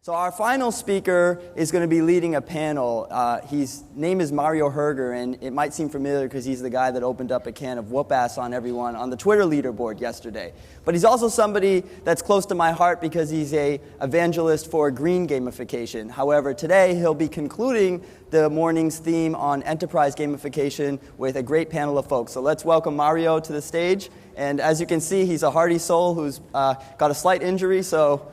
So our final speaker is going to be leading a panel. His name is Mario Herger, and it might seem familiar because he's the guy that opened up a can of whoop-ass on everyone on the Twitter leaderboard yesterday. But he's also somebody that's close to my heart because he's an evangelist for green gamification. However, today he'll be concluding the morning's theme on enterprise gamification with a great panel of folks. So let's welcome Mario to the stage. And as you can see, he's a hardy soul who's got a slight injury, so...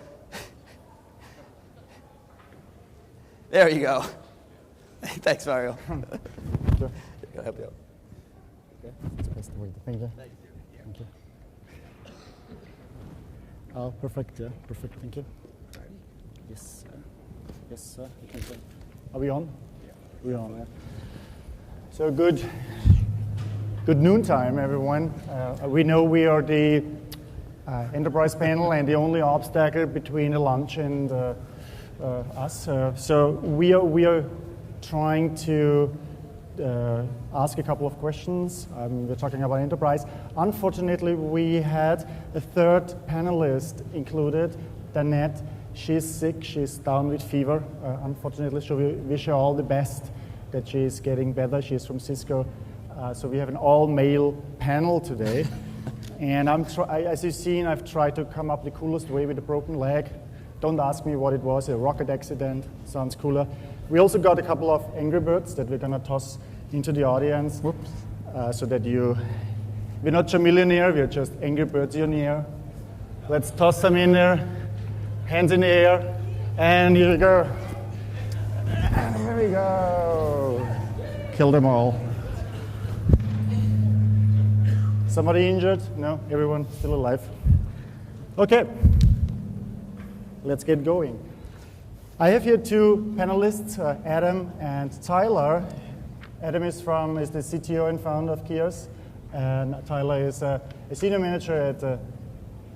There you go. Thanks, Mario. Can I help you out? Okay. Thank you. Thank you. Oh, perfect. Yeah, perfect. Thank you. Yes. Yes, sir. You can say. Are we on? Yeah. We're on. Yeah. So good noontime, everyone. We know we are the enterprise panel and the only obstacle between the lunch and us. So we are trying to ask a couple of questions. We're talking about enterprise. Unfortunately, we had a third panelist included, Danette. She's sick. She's down with fever, unfortunately. So we wish her all the best that she's getting better. She's from Cisco. So we have an all-male panel today. And as you've seen, I've tried to come up the coolest way with a broken leg. Don't ask me what it was, a rocket accident, sounds cooler. We also got a couple of Angry Birds that we're gonna toss into the audience. Whoops. So that we're not Chamillionaire, we're just Angry Birdsionaire. Let's toss them in there, hands in the air, and here we go. And here we go. Kill them all. Somebody injured? No, everyone still alive. Okay. Let's get going. I have here two panelists, Adam and Tyler. Adam is the CTO and founder of Kiosk, and Tyler is a senior manager at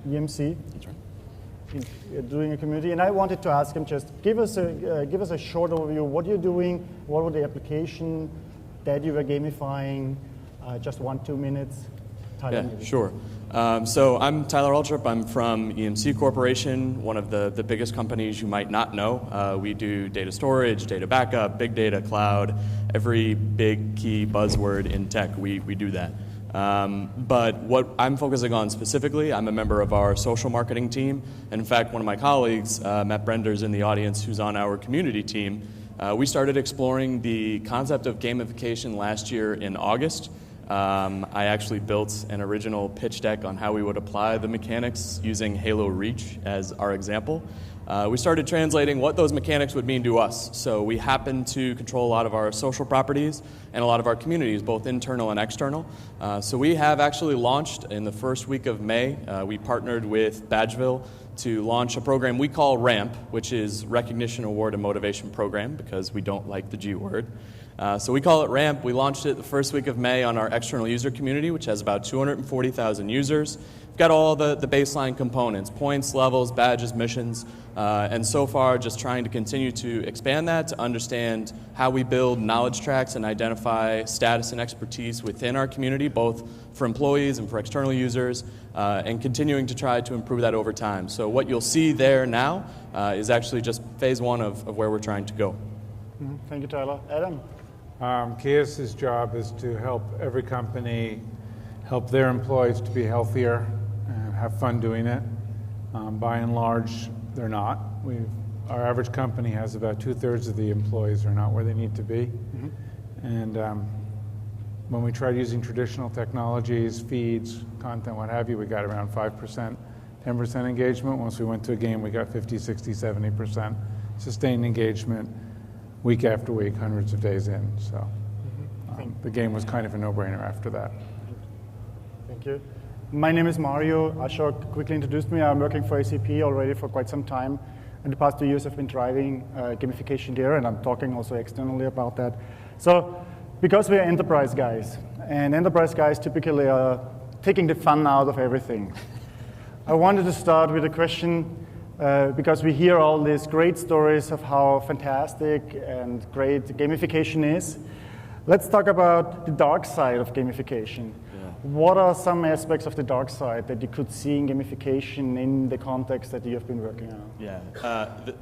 EMC. That's right. Doing a community. And I wanted to ask him, just give us a short overview. What you're doing? What were the application that you were gamifying? Just 1-2 minutes. Tyler, yeah, maybe. Sure. So I'm Tyler Aldrup. I'm from EMC Corporation, one of the biggest companies you might not know. We do data storage, data backup, big data, cloud, every big key buzzword in tech, we do that. But what I'm focusing on specifically, I'm a member of our social marketing team. And in fact, one of my colleagues, Matt Brender's in the audience, who's on our community team, we started exploring the concept of gamification last year in August. I actually built an original pitch deck on how we would apply the mechanics using Halo Reach as our example. We started translating what those mechanics would mean to us. So we happen to control a lot of our social properties and a lot of our communities, both internal and external. So we have actually launched in the first week of May. We partnered with Badgeville to launch a program we call RAMP, which is Recognition, Award, and Motivation Program, because we don't like the G word. So we call it RAMP. We launched it the first week of May on our external user community, which has about 240,000 users. We've got all the baseline components, points, levels, badges, missions, and so far just trying to continue to expand that to understand how we build knowledge tracks and identify status and expertise within our community, both for employees and for external users, and continuing to try to improve that over time. So what you'll see there now is actually just phase one of where we're trying to go. Mm-hmm. Thank you, Tyler. Adam? Kiosk's job is to help every company help their employees to be healthier and have fun doing it. By and large, they're not. Our average company has about 2/3 of the employees are not where they need to be. Mm-hmm. And when we tried using traditional technologies, feeds, content, what have you, we got around 5%, 10% engagement. Once we went to a game, we got 50, 60, 70% sustained engagement. Week after week, hundreds of days in. So the game was kind of a no-brainer after that. Thank you. My name is Mario. Ashok quickly introduced me. I'm working for SAP already for quite some time. In the past 2 years, I've been driving gamification there, and I'm talking also externally about that. So because we're enterprise guys, and enterprise guys typically are taking the fun out of everything, I wanted to start with a question. Because we hear all these great stories of how fantastic and great gamification is. Let's talk about the dark side of gamification. What are some aspects of the dark side that you could see in gamification in the context that you have been working on? Yeah,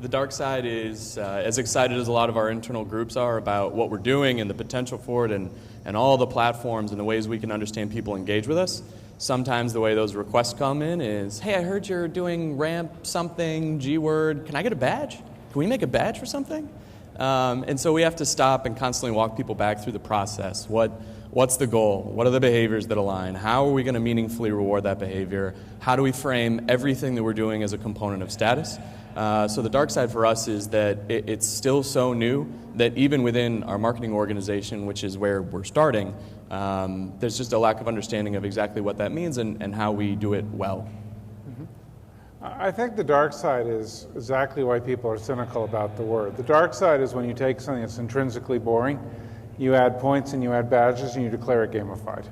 the dark side is as excited as a lot of our internal groups are about what we're doing and the potential for it and all the platforms and the ways we can understand people engage with us. Sometimes the way those requests come in is, hey, I heard you're doing ramp something, G-word, can I get a badge? Can we make a badge for something? And so we have to stop and constantly walk people back through the process. What's the goal? What are the behaviors that align? How are we going to meaningfully reward that behavior? How do we frame everything that we're doing as a component of status? So the dark side for us is that it's still so new that even within our marketing organization, which is where we're starting, there's just a lack of understanding of exactly what that means and how we do it well. I think the dark side is exactly why people are cynical about the word. The dark side is when you take something that's intrinsically boring, you add points and you add badges and you declare it gamified.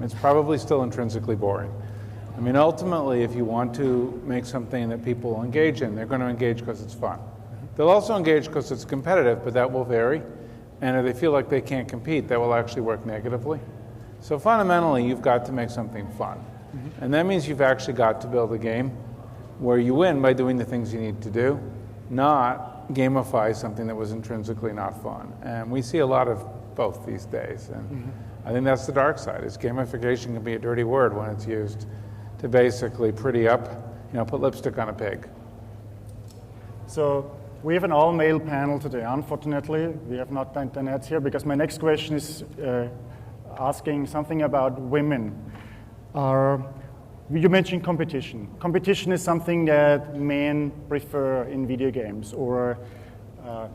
It's probably still intrinsically boring. I mean, ultimately, if you want to make something that people will engage in, they're going to engage because it's fun. They'll also engage because it's competitive, but that will vary. And if they feel like they can't compete, that will actually work negatively. So fundamentally, you've got to make something fun. And that means you've actually got to build a game where you win by doing the things you need to do, not gamify something that was intrinsically not fun. And we see a lot of both these days. And I think that's the dark side, is gamification can be a dirty word when it's used to basically pretty up, put lipstick on a pig. So we have an all-male panel today. Unfortunately, we have not done that here because my next question is asking something about women. You mentioned competition. Competition is something that men prefer in video games, or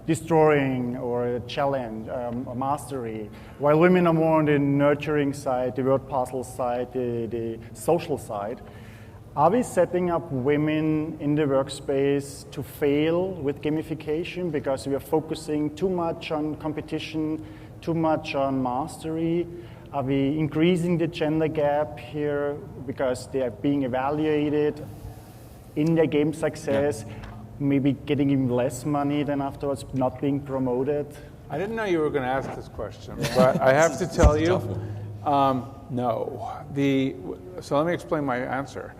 destroying, or a challenge, or mastery, while women are more on the nurturing side, the word puzzle side, the social side. Are we setting up women in the workspace to fail with gamification because we are focusing too much on competition, too much on mastery? Are we increasing the gender gap here because they are being evaluated in their game success, maybe getting even less money than afterwards, not being promoted? I didn't know you were going to ask this question, but I have to tell you, no. So let me explain my answer.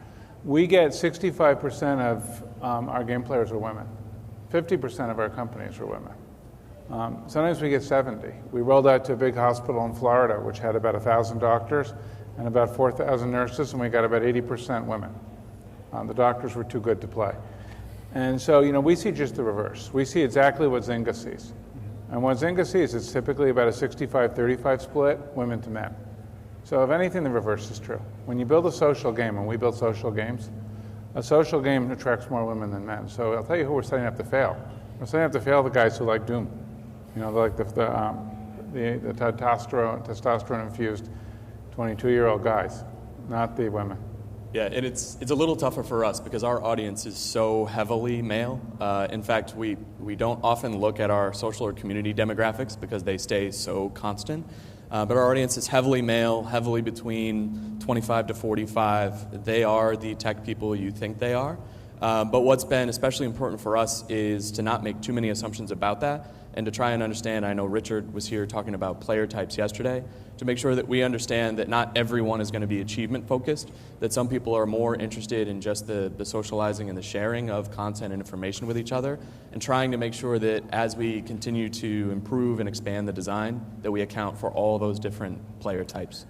We get 65% of our game players are women. 50% of our companies are women. Sometimes we get 70. We rolled out to a big hospital in Florida, which had about 1,000 doctors and about 4,000 nurses, and we got about 80% women. The doctors were too good to play. And so, we see just the reverse. We see exactly what Zynga sees. And what Zynga sees is typically about a 65-35 split, women to men. So if anything, the reverse is true. When you build a social game, and we build social games, a social game attracts more women than men. So I'll tell you who we're setting up to fail. We're setting up to fail the guys who like Doom. Like the testosterone-infused 22-year-old guys, not the women. Yeah, and it's a little tougher for us because our audience is so heavily male. In fact, we don't often look at our social or community demographics because they stay so constant. But our audience is heavily male, heavily between 25 to 45. They are the tech people you think they are. But what's been especially important for us is to not make too many assumptions about that and to try and understand. I know Richard was here talking about player types yesterday, to make sure that we understand that not everyone is going to be achievement focused, that some people are more interested in just the socializing and the sharing of content and information with each other, and trying to make sure that as we continue to improve and expand the design, that we account for all those different player types.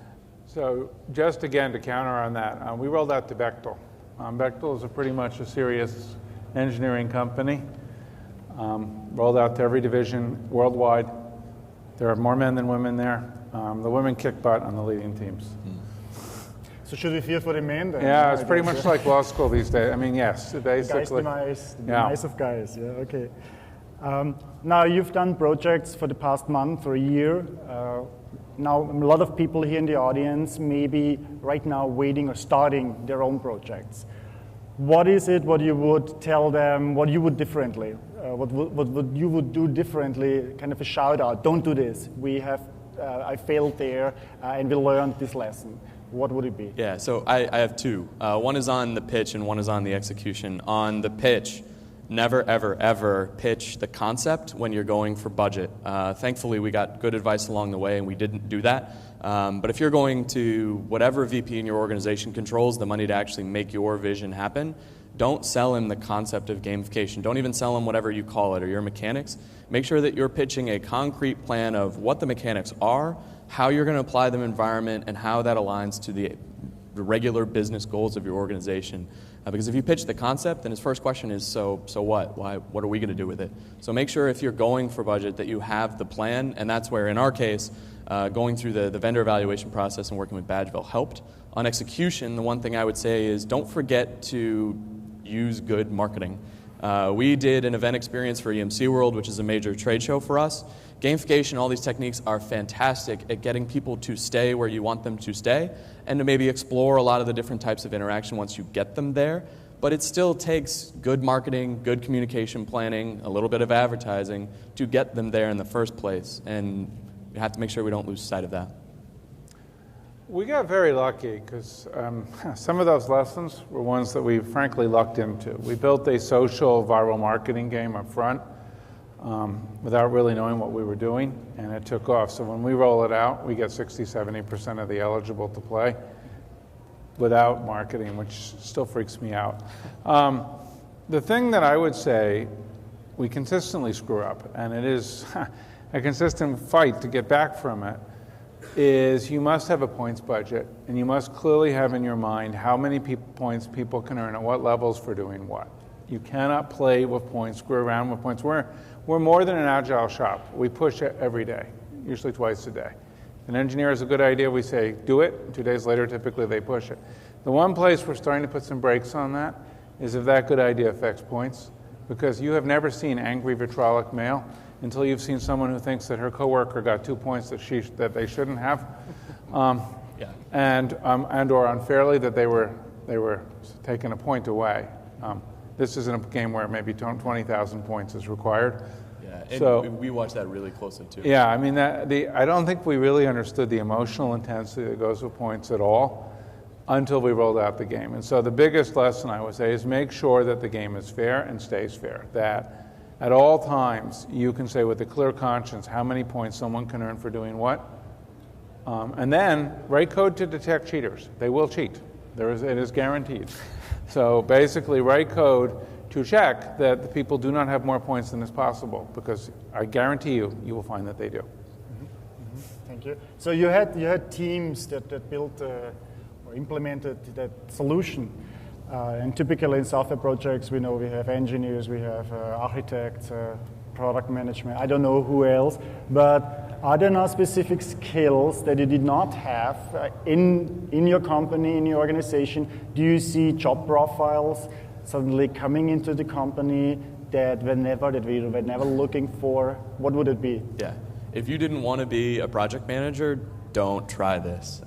So just again to counter on that, we rolled out to Bechtel. Bechtel is pretty much a serious engineering company. Rolled out to every division worldwide. There are more men than women there. The women kick butt on the leading teams. So should we fear for the men then? Yeah, it's pretty much like law school these days. I mean, yes, basically. The demise of guys, yeah, okay. Now you've done projects for the past month or a year. Now a lot of people here in the audience may be right now waiting or starting their own projects. What is it, what you would tell them, what you would differently? What you would do differently, kind of a shout out, don't do this. I failed there and we learned this lesson. What would it be? Yeah, so I have two. One is on the pitch and one is on the execution. On the pitch, never, ever, ever pitch the concept when you're going for budget. Thankfully, we got good advice along the way, and we didn't do that. But if you're going to whatever VP in your organization controls the money to actually make your vision happen, don't sell him the concept of gamification. Don't even sell him whatever you call it or your mechanics. Make sure that you're pitching a concrete plan of what the mechanics are, how you're going to apply them in environment, and how that aligns to the regular business goals of your organization. Because if you pitch the concept, then his first question is, so what? What are we going to do with it? So make sure if you're going for budget that you have the plan, and that's where, in our case, going through the vendor evaluation process and working with Badgeville helped. On execution, the one thing I would say is don't forget to use good marketing. We did an event experience for EMC World, which is a major trade show for us. Gamification, all these techniques are fantastic at getting people to stay where you want them to stay and to maybe explore a lot of the different types of interaction once you get them there. But it still takes good marketing, good communication planning, a little bit of advertising to get them there in the first place. And we have to make sure we don't lose sight of that. We got very lucky because some of those lessons were ones that we frankly lucked into. We built a social viral marketing game up front without really knowing what we were doing, and it took off. So when we roll it out, we get 60-70% of the eligible to play without marketing, which still freaks me out. The thing that I would say we consistently screw up, and it is a consistent fight to get back from it, is you must have a points budget, and you must clearly have in your mind how many points people can earn at what levels for doing what. You cannot play with points, screw around with points. We're more than an agile shop. We push it every day, usually twice a day. An engineer has a good idea, we say, do it. 2 days later, typically they push it. The one place we're starting to put some brakes on that is if that good idea affects points, because you have never seen angry vitriolic mail until you've seen someone who thinks that her coworker got 2 points that they shouldn't have, and or unfairly that they were taking a point away. This isn't a game where maybe 20,000 points is required. Yeah, and so we watch that really closely too. Yeah, I mean I don't think we really understood the emotional intensity that goes with points at all until we rolled out the game. And so the biggest lesson I would say is make sure that the game is fair and stays fair. That at all times, you can say with a clear conscience how many points someone can earn for doing what. And then write code to detect cheaters. They will cheat. It is guaranteed. So basically write code to check that the people do not have more points than is possible, because I guarantee you will find that they do. Thank you. So you had teams that built or implemented that solution. And typically in software projects, we know we have engineers, we have architects, product management, I don't know who else, but are there now specific skills that you did not have in your company, in your organization? Do you see job profiles suddenly coming into the company that we were never looking for? What would it be? Yeah, if you didn't want to be a project manager, don't try this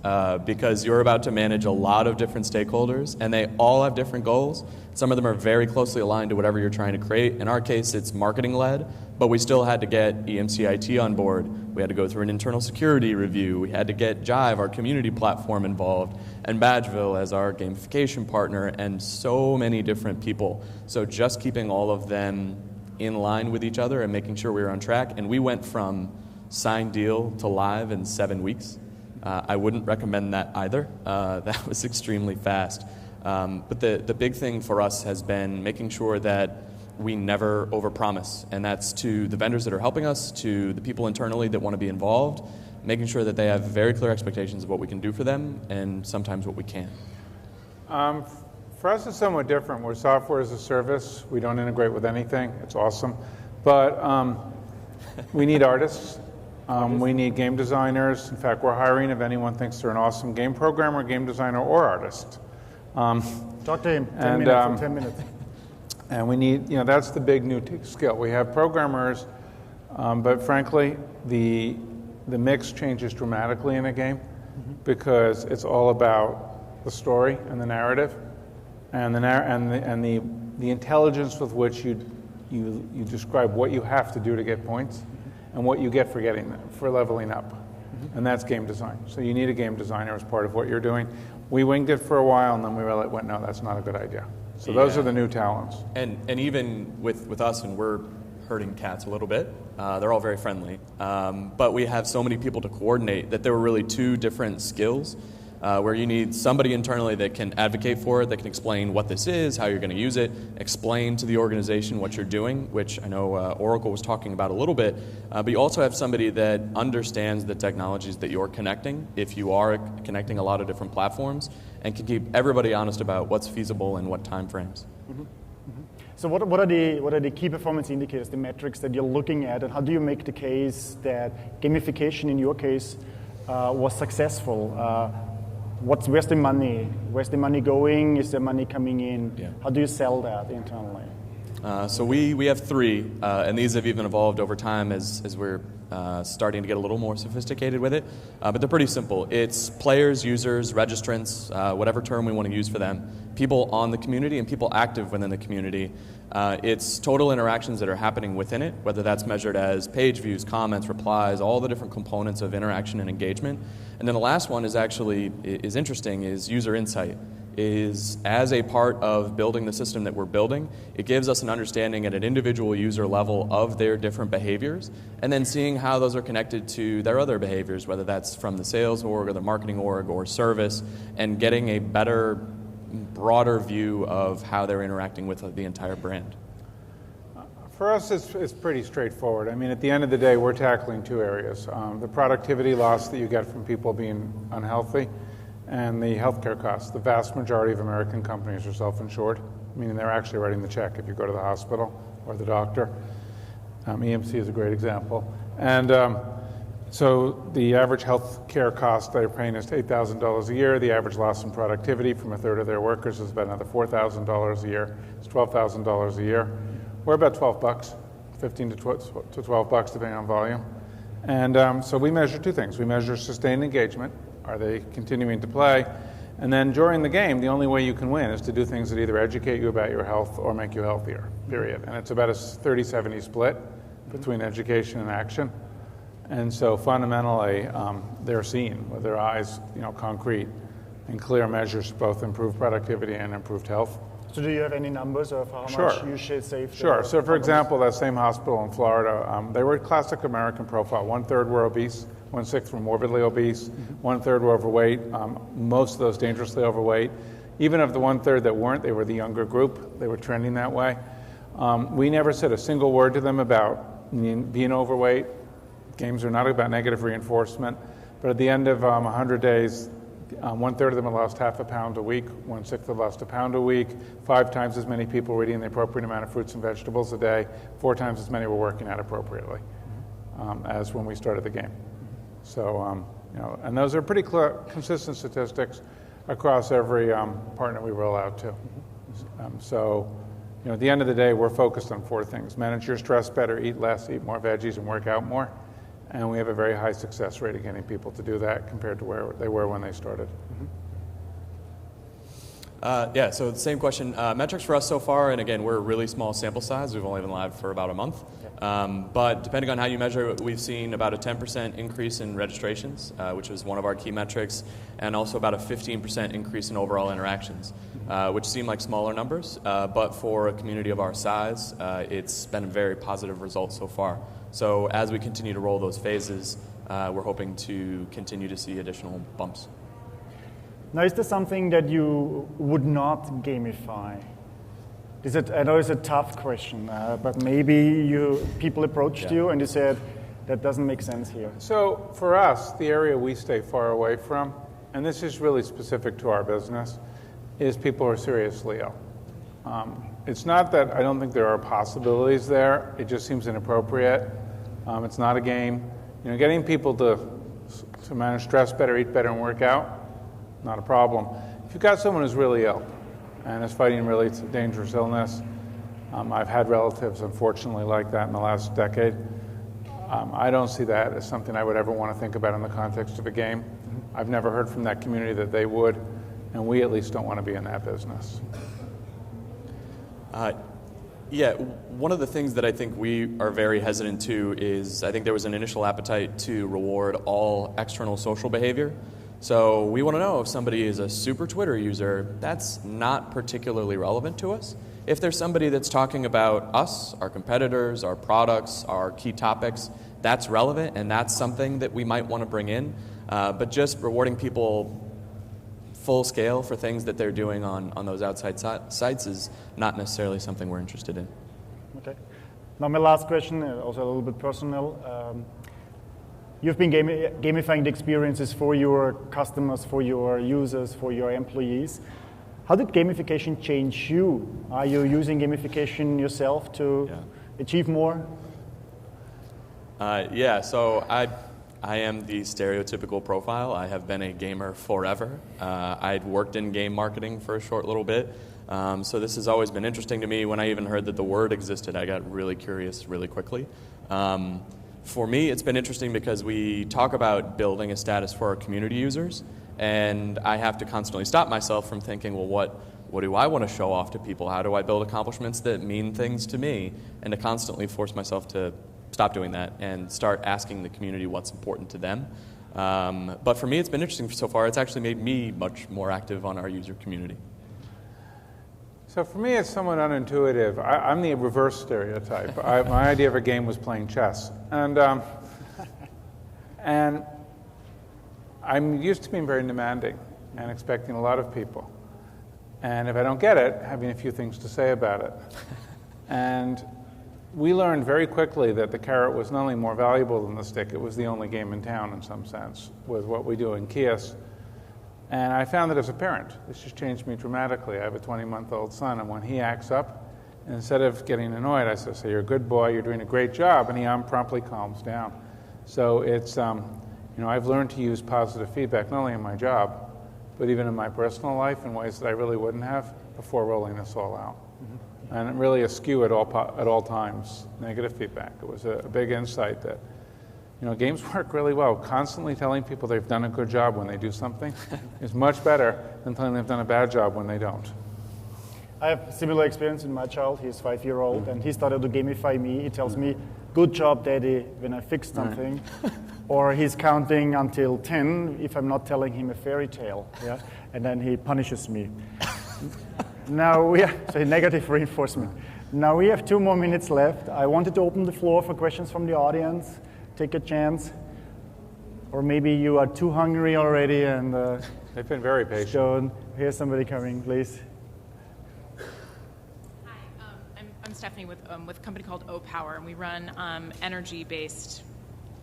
because you're about to manage a lot of different stakeholders and they all have different goals. Some of them are very closely aligned to whatever you're trying to create. In our case, it's marketing led, but we still had to get EMC IT on board. We had to go through an internal security review. We had to get Jive, our community platform, involved, and Badgeville as our gamification partner, and so many different people. So just keeping all of them in line with each other and making sure we were on track. And we went from signed deal to live in 7 weeks. I wouldn't recommend that either. That was extremely fast. But the big thing for us has been making sure that we never overpromise, and that's to the vendors that are helping us, to the people internally that want to be involved, making sure that they have very clear expectations of what we can do for them and sometimes what we can't. For us, it's somewhat different. We're software as a service. We don't integrate with anything. It's awesome. But we need artists. We need game designers. In fact, we're hiring if anyone thinks they're an awesome game programmer, game designer, or artist. Talk to him. 10 minutes. And we need, that's the big new skill. We have programmers, but frankly, the mix changes dramatically in a game because it's all about the story and the narrative, and the intelligence with which you describe what you have to do to get points, and what you get for leveling up, and that's game design. So you need a game designer as part of what you're doing. We winged it for a while, and then we went, no, that's not a good idea. So those are the new talents. And even with us, and we're herding cats a little bit, they're all very friendly. But we have so many people to coordinate that there were really two different skills where you need somebody internally that can advocate for it, that can explain what this is, how you're going to use it, explain to the organization what you're doing, which I know Oracle was talking about a little bit, but you also have somebody that understands the technologies that you're connecting, if you are connecting a lot of different platforms, and can keep everybody honest about what's feasible and what time frames. Mm-hmm. Mm-hmm. So what are the key performance indicators, the metrics that you're looking at, and how do you make the case that gamification in your case was successful? Where's the money? Where's the money going? Is there money coming in? Yeah. How do you sell that internally? So we have three, and these have even evolved over time as we're starting to get a little more sophisticated with it. But they're pretty simple. It's players, users, registrants, whatever term we want to use for them, people on the community and people active within the community. It's total interactions that are happening within it, whether that's measured as page views, comments, replies, all the different components of interaction and engagement. And then the last one is interesting, is user insight. Is as a part of building the system that we're building, it gives us an understanding at an individual user level of their different behaviors, and then seeing how those are connected to their other behaviors, whether that's from the sales org or the marketing org or service, and getting a better, broader view of how they're interacting with the entire brand. For us, it's pretty straightforward. I mean, at the end of the day, we're tackling two areas. The productivity loss that you get from people being unhealthy, and the healthcare costs. The vast majority of American companies are self-insured, meaning they're actually writing the check if you go to the hospital or the doctor. EMC is a great example. And so the average healthcare cost they're paying is $8,000 a year. The average loss in productivity from a third of their workers is about another $4,000 a year. It's $12,000 a year. We're about $12, 15 to $12 depending on volume. And so we measure two things. We measure sustained engagement. Are they continuing to play? And then during the game, the only way you can win is to do things that either educate you about your health or make you healthier, period. And it's about a 30-70 split between education and action. And so fundamentally, they're seen with their eyes, concrete and clear measures, both improved productivity and improved health. So do you have any numbers of how much you should save? Sure. So for example, that same hospital in Florida, they were a classic American profile. 1/3 were obese, 1/6 were morbidly obese, 1/3 were overweight, most of those dangerously overweight. Even of the 1/3 that weren't, they were the younger group. They were trending that way. We never said a single word to them about being overweight. Games are not about negative reinforcement. But at the end of 100 days, 1/3 of them had lost half a pound a week, 1/6 had lost a pound a week, 5 times as many people were eating the appropriate amount of fruits and vegetables a day, 4 times as many were working out appropriately as when we started the game. So, and those are pretty consistent statistics across every partner we roll out to. At the end of the day, we're focused on 4 things. Manage your stress better, eat less, eat more veggies, and work out more. And we have a very high success rate of getting people to do that compared to where they were when they started. So the same question. Metrics for us so far, and again, we're a really small sample size. We've only been live for about a month. But depending on how you measure it, we've seen about a 10% increase in registrations, which is one of our key metrics, and also about a 15% increase in overall interactions, which seem like smaller numbers. But for a community of our size, it's been a very positive result so far. So as we continue to roll those phases, we're hoping to continue to see additional bumps. Now, is there something that you would not gamify? I know it's a tough question, but maybe people approached you and you said, that doesn't make sense here. So for us, the area we stay far away from, and this is really specific to our business, is people who are seriously ill. It's not that I don't think there are possibilities there. It just seems inappropriate. It's not a game. Getting people to manage stress better, eat better, and work out, not a problem. If you've got someone who's really ill and is fighting really dangerous illness, I've had relatives, unfortunately, like that in the last decade. I don't see that as something I would ever want to think about in the context of a game. I've never heard from that community that they would, and we at least don't want to be in that business. One of the things that I think we are very hesitant to is I think there was an initial appetite to reward all external social behavior. So we want to know if somebody is a super Twitter user. That's not particularly relevant to us. If there's somebody that's talking about us, our competitors, our products, our key topics, that's relevant, and that's something that we might want to bring in. But just rewarding people full scale for things that they're doing on those outside sites is not necessarily something we're interested in. Okay. Now my last question, also a little bit personal. You've been gamifying the experiences for your customers, for your users, for your employees. How did gamification change you? Are you using gamification yourself to achieve more? So I am the stereotypical profile. I have been a gamer forever. I'd worked in game marketing for a short little bit. So this has always been interesting to me. When I even heard that the word existed, I got really curious really quickly. For me, it's been interesting because we talk about building a status for our community users, and I have to constantly stop myself from thinking, well, what do I want to show off to people? How do I build accomplishments that mean things to me? And to constantly force myself to stop doing that and start asking the community what's important to them. But for me, it's been interesting so far. It's actually made me much more active on our user community. So for me, it's somewhat unintuitive. I'm the reverse stereotype. My idea of a game was playing chess. And I'm used to being very demanding and expecting a lot of people. And if I don't get it, having a few things to say about it. And we learned very quickly that the carrot was not only more valuable than the stick, it was the only game in town in some sense with what we do in GS. And I found that as a parent, this just changed me dramatically. I have a 20-month-old son, and when he acts up, instead of getting annoyed, I say, you're a good boy, you're doing a great job, and he promptly calms down. So it's, I've learned to use positive feedback, not only in my job, but even in my personal life in ways that I really wouldn't have before rolling this all out. Mm-hmm. And really askew at all times, negative feedback. It was a big insight that, games work really well. Constantly telling people they've done a good job when they do something is much better than telling them they've done a bad job when they don't. I have similar experience in my child. He's 5-year-old, and he started to gamify me. He tells me, good job, Daddy, when I fixed something. Right. Or he's counting until 10 if I'm not telling him a fairy tale. Yeah? And then he punishes me. So negative reinforcement. Now we have 2 more minutes left. I wanted to open the floor for questions from the audience. Take a chance. Or maybe you are too hungry already and they've been very patient. Here's somebody coming, please. Hi, I'm Stephanie with a company called O-Power, and we run energy-based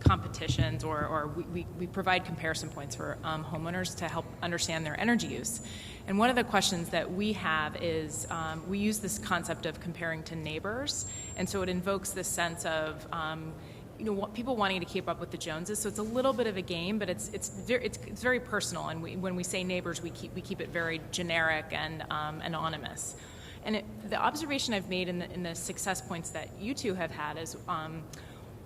competitions, or we provide comparison points for homeowners to help understand their energy use. And one of the questions that we have is we use this concept of comparing to neighbors, and so it invokes this sense of people wanting to keep up with the Joneses. So it's a little bit of a game, but it's very personal. And when we say neighbors, we keep it very generic and anonymous. And the observation I've made in the success points that you two have had is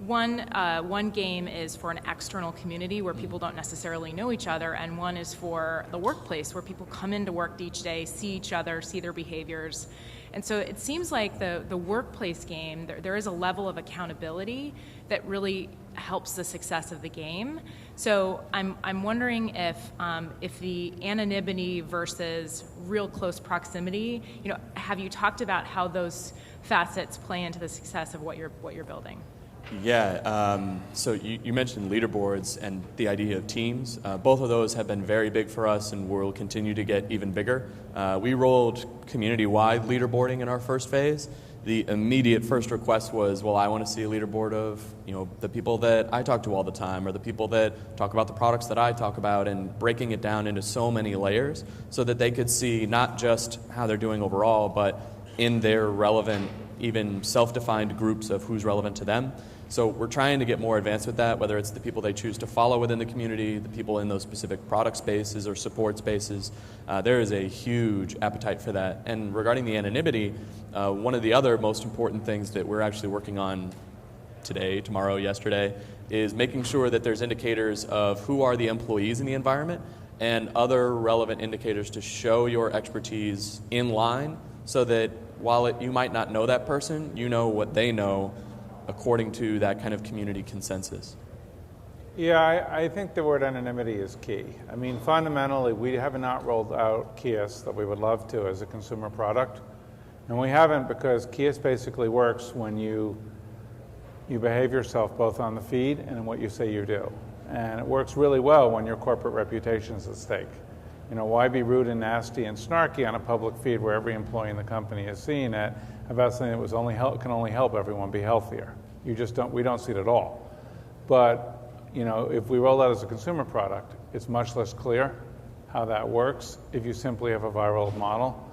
one game is for an external community where people don't necessarily know each other, and one is for the workplace where people come into work each day, see each other, see their behaviors. And so it seems like the workplace game, there is a level of accountability that really helps the success of the game. So I'm wondering if the anonymity versus real close proximity, have you talked about how those facets play into the success of what you're building? Yeah, so you mentioned leaderboards and the idea of teams. Both of those have been very big for us and will continue to get even bigger. We rolled community-wide leaderboarding in our first phase. The immediate first request was, well, I want to see a leaderboard of the people that I talk to all the time, or the people that talk about the products that I talk about, and breaking it down into so many layers so that they could see not just how they're doing overall, but in their relevant, even self-defined groups of who's relevant to them. So we're trying to get more advanced with that, whether it's the people they choose to follow within the community, the people in those specific product spaces or support spaces. There is a huge appetite for that. And regarding the anonymity, one of the other most important things that we're actually working on today, tomorrow, yesterday, is making sure that there's indicators of who are the employees in the environment and other relevant indicators to show your expertise in line, so that while you might not know that person, you know what they know according to that kind of community consensus. Yeah, I think the word anonymity is key. I mean, fundamentally, we have not rolled out Kiosk that we would love to as a consumer product. And we haven't because Kiosk basically works when you behave yourself both on the feed and in what you say you do. And it works really well when your corporate reputation is at stake. You know, why be rude and nasty and snarky on a public feed where every employee in the company is seeing it about something that can only help everyone be healthier? We don't see it at all. But you know, if we roll out as a consumer product, it's much less clear how that works if you simply have a viral model.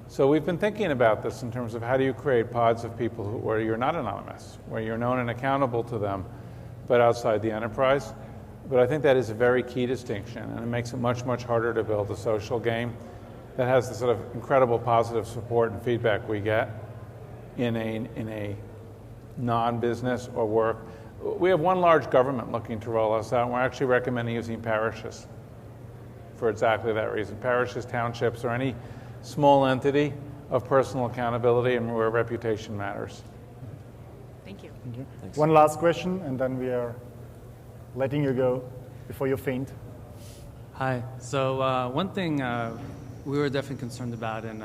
So we've been thinking about this in terms of how do you create pods of people where you're not anonymous, where you're known and accountable to them, but outside the enterprise. But I think that is a very key distinction, and it makes it much, much harder to build a social game that has the sort of incredible positive support and feedback we get in a non-business or work. We have one large government looking to roll us out, and we're actually recommending using parishes for exactly that reason. Parishes, townships, or any small entity of personal accountability and where reputation matters. Thank you. Thank you. One last question, and then we are letting you go before you faint. Hi. So one thing we were definitely concerned about in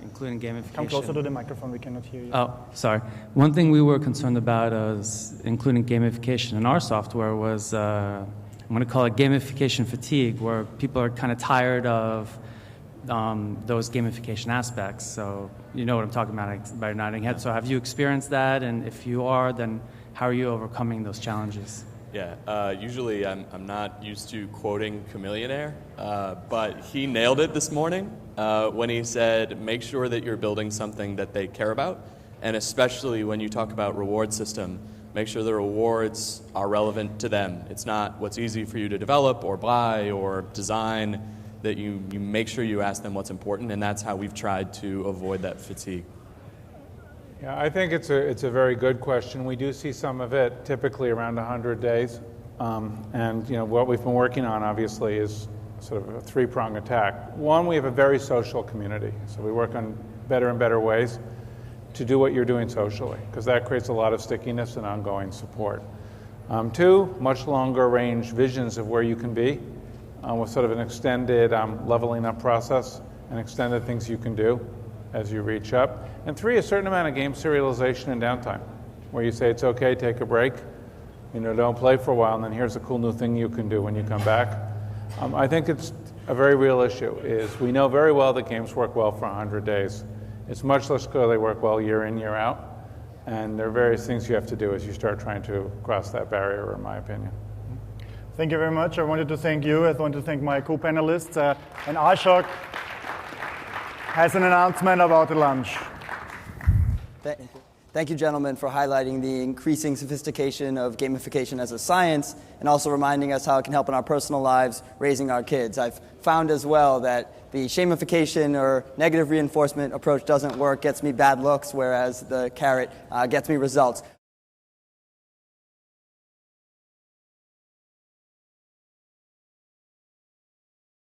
including gamification. Come closer to the microphone, we cannot hear you. Oh, sorry. One thing we were concerned about is including gamification in our software was, I'm going to call it gamification fatigue, where people are kind of tired of those gamification aspects. So you know what I'm talking about by nodding head. So have you experienced that? And if you are, then how are you overcoming those challenges? Yeah, usually I'm not used to quoting Chameleonaire, but he nailed it this morning when he said, make sure that you're building something that they care about, and especially when you talk about reward system, make sure the rewards are relevant to them. It's not what's easy for you to develop or buy or design, that you make sure you ask them what's important, and that's how we've tried to avoid that fatigue. Yeah, I think it's a very good question. We do see some of it typically around 100 days. And you know, what we've been working on obviously is sort of a three-pronged attack. One, we have a very social community. So we work on better and better ways to do what you're doing socially, because that creates a lot of stickiness and ongoing support. Two, much longer range visions of where you can be with sort of an extended leveling up process and extended things you can do as you reach up. And three, a certain amount of game serialization and downtime, where you say it's okay, take a break, you know, don't play for a while, and then here's a cool new thing you can do when you come back. I think it's a very real issue, is we know very well that games work well for 100 days. It's much less clear they work well year in, year out, and there are various things you have to do as you start trying to cross that barrier, in my opinion. Thank you very much. I wanted to thank you. I want to thank my co-panelists. And Ashok has an announcement about the lunch. Thank you, gentlemen, for highlighting the increasing sophistication of gamification as a science and also reminding us how it can help in our personal lives, raising our kids. I've found as well that the shamification or negative reinforcement approach doesn't work, gets me bad looks, whereas the carrot gets me results.